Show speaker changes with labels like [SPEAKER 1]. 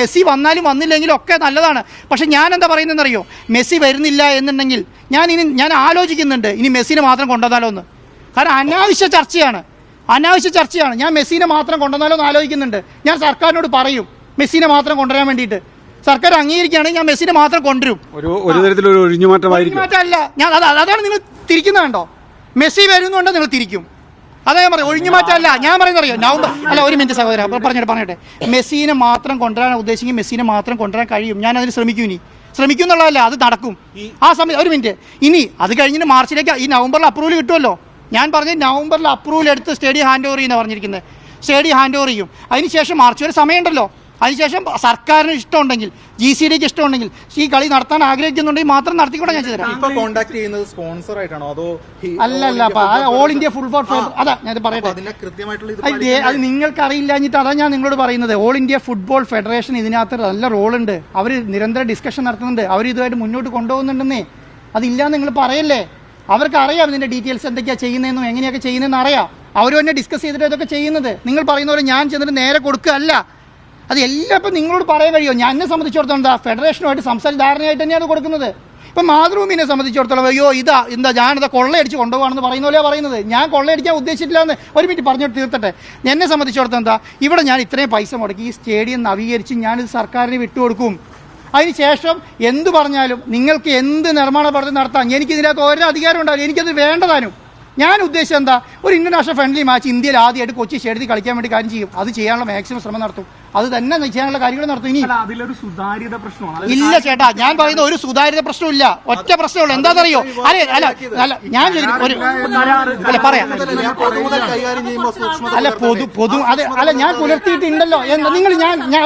[SPEAKER 1] Messi വന്നാലും വന്നില്ലെങ്കിലും ഒക്കെ നല്ലതാണ്. പക്ഷേ ഞാൻ എന്താ പറയുന്നതെന്നറിയോ, മെസ്സി വരുന്നില്ല എന്നുണ്ടെങ്കിൽ ഞാൻ ആലോചിക്കുന്നുണ്ട് ഇനി മെസ്സിനെ മാത്രം കൊണ്ടുവന്നാലോ എന്ന്. കാരണം അനാവശ്യ ചർച്ചയാണ്. ഞാൻ മെസ്സിനെ മാത്രം കൊണ്ടുവന്നാലോ എന്ന് ആലോചിക്കുന്നുണ്ട്. ഞാൻ സർക്കാരിനോട് പറയും മെസ്സിനെ മാത്രം കൊണ്ടുവരാൻ വേണ്ടിയിട്ട്. സർക്കാർ അംഗീകരിക്കുകയാണെങ്കിൽ ഞാൻ മെസ്സിനെ മാത്രം കൊണ്ടുവരും.
[SPEAKER 2] ഒരു തരത്തിലൊരു
[SPEAKER 1] ഒഴിഞ്ഞുമാറ്റമല്ല. ഞാൻ അതാണ് നിങ്ങൾ തിരിക്കുന്നത് കണ്ടോ. മെസ്സി വരുന്നുണ്ട് നിങ്ങൾ തിരിക്കും. അതാ ഞാൻ പറയാം, ഒഴിഞ്ഞുമാറ്റമല്ല. ഞാൻ പറയുന്നത് അറിയോ, നവംബർ അല്ല, ഒരു മിനിറ്റ് സഹോദര പറഞ്ഞോട്ടെ. മെസ്സിനെ മാത്രം കൊണ്ടുവരാൻ ഉദ്ദേശിക്കും, മെസ്സിനെ മാത്രം കൊണ്ടുവരാൻ കഴിയും. ഞാൻ അതിന് ശ്രമിക്കും എന്നുള്ളതല്ല, അത് നടക്കും. ആ സമയം ഒരു മിനിറ്റ്. ഇനി അത് കഴിഞ്ഞിട്ട് മാർച്ചിലേക്ക് ഈ നവംബറിൽ അപ്രൂവൽ കിട്ടുമല്ലോ. ഞാൻ പറഞ്ഞത് നവംബറിൽ അപ്രൂവൽ എടുത്ത് സ്റ്റേഡിയം ഹാൻഡ് ഓവർ ചെയ്യുന്ന പറഞ്ഞിരിക്കുന്നത്. സ്റ്റേഡിയം ഹാൻഡ് ഓവർ ചെയ്യും. അതിനുശേഷം മാർച്ച് വരെ സമയമുണ്ടല്ലോ. അതിനുശേഷം സർക്കാരിന് ഇഷ്ടമുണ്ടെങ്കിൽ, GCDക്ക് ഇഷ്ടമുണ്ടെങ്കിൽ, ഈ കളി നടത്താൻ ആഗ്രഹിക്കുന്നുണ്ടെങ്കിൽ മാത്രം നടത്തിക്കൂടെ ഞാൻ ചെയ്തുതരാം. അല്ല, ഓൾ ഇന്ത്യ ഫുട്ബോൾ അതാ ഞാൻ പറയട്ടെ. അത് നിങ്ങൾക്ക് അറിയില്ലാഞ്ഞിട്ട് അതാ ഞാൻ നിങ്ങളോട് പറയുന്നത്. ഓൾ ഇന്ത്യ ഫുട്ബോൾ ഫെഡറേഷൻ ഇതിനകത്ത് നല്ല റോളുണ്ട്. അവർ നിരന്തരം ഡിസ്കഷൻ നടത്തുന്നുണ്ട്. അവർ ഇതുമായിട്ട് മുന്നോട്ട് കൊണ്ടുപോകുന്നുണ്ടെന്നേ. അതില്ലാന്ന് നിങ്ങൾ പറയല്ലേ. അവർക്ക് അറിയാം ഇതിന്റെ ഡീറ്റെയിൽസ് എന്തൊക്കെയാണ് ചെയ്യുന്നതെന്നും എങ്ങനെയൊക്കെ ചെയ്യുന്നതെന്ന് അറിയാം. അവർ തന്നെ ഡിസ്കസ് ചെയ്തിട്ട് ഇതൊക്കെ ചെയ്യുന്നത്. നിങ്ങൾ പറയുന്ന പോലെ ഞാൻ ചെന്നിട്ട് നേരെ കൊടുക്കുകയല്ല. അത് എല്ലാം ഇപ്പം നിങ്ങളോട് പറയാൻ കഴിയുമോ? ഞാൻ എന്നെ സംബന്ധിച്ചിടത്തോളം എന്താ ഫെഡറേഷനുമായിട്ട് സംസാരിച്ച് ധാരണയായിട്ട് തന്നെയാണ് കൊടുക്കുന്നത്. ഇപ്പം മാതൃഭൂമിനെ സംബന്ധിച്ചിടത്തോളം അയ്യോ ഞാനിതാ കൊള്ളയടിച്ച് കൊണ്ടുപോകാണെന്ന് പറയുന്ന പോലെയാണ് പറയുന്നത്. ഞാൻ കൊള്ളയടിക്കാൻ ഉദ്ദേശിച്ചിട്ടില്ല എന്ന് ഒരു മിനിറ്റ് പറഞ്ഞിട്ട് തീർത്തട്ടെ. എന്നെ സംബന്ധിച്ചിടത്തോളം എന്താ, ഇവിടെ ഞാൻ ഇത്രയും പൈസ മുടക്കി ഈ സ്റ്റേഡിയം നവീകരിച്ച് ഞാനിത് സർക്കാരിന് വിട്ടുകൊടുക്കും. അതിനുശേഷം എന്ത് പറഞ്ഞാലും നിങ്ങൾക്ക് എന്ത് നിർമ്മാണ പ്രവർത്തനം നടത്താം. എനിക്കിതിനകത്ത് ഒരു അധികാരം ഉണ്ടാവില്ല. എനിക്കത് വേണ്ടതാനും. ഞാൻ ഉദ്ദേശിച്ചത് എന്താ, ഒരു ഇന്റർനാഷണൽ ഫ്രണ്ട്ലി മാച്ച് ഇന്ത്യയിൽ ആദ്യമായിട്ട് കൊച്ചി സ്റ്റേഡിയത്തിൽ കളിക്കാൻ വേണ്ടി കാര്യം ചെയ്യും. അത് ചെയ്യാനുള്ള മാക്സിമം ശ്രമം നടത്തും. അത് തന്നെ ചെയ്യാനുള്ള കാര്യങ്ങൾ നടത്തും. ഇനി
[SPEAKER 3] അതിലൊരു സുതാര്യത പ്രശ്നമാണ്.
[SPEAKER 1] ഇല്ല ചേട്ടാ, ഞാൻ പറയുന്ന ഒരു സുതാര്യത പ്രശ്നമില്ല. ഒറ്റ പ്രശ്നമുള്ളൂ. എന്താണെന്നറിയോ, അല്ല ഞാൻ പറയാം. അല്ല പൊതു അല്ല ഞാൻ പുലർത്തിയിട്ടുണ്ടല്ലോ. നിങ്ങൾ ഞാൻ